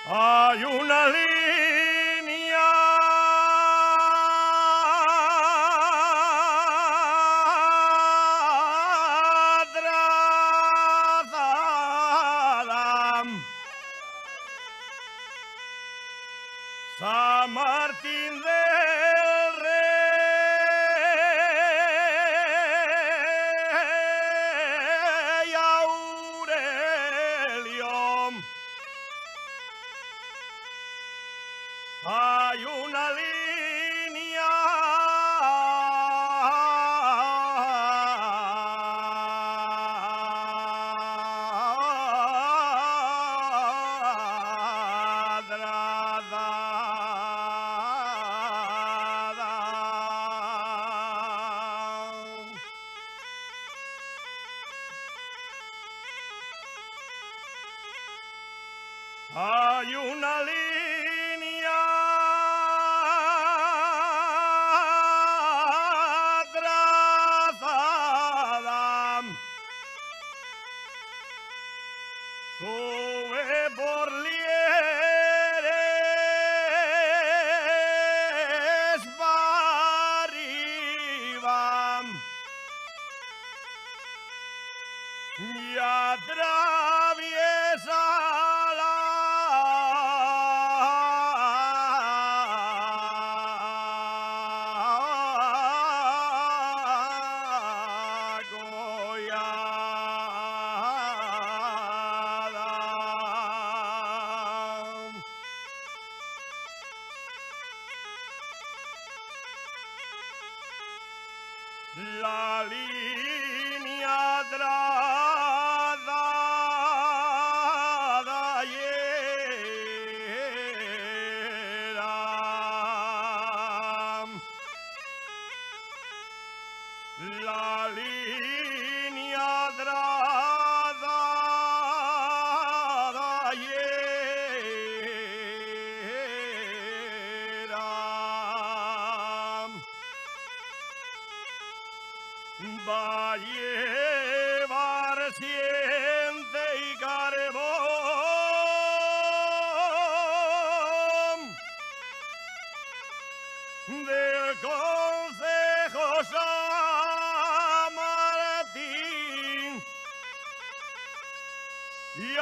Hay una línea trazada, San Martín del Rey Aurelio. Hay una línea trazada. Hay una línea trazada, sube por lieres para arriba y atraviesa la collada. La línea trazada hiera. La línea trazada hiera. Va a llevar siente y carbón del Concejo San Martín y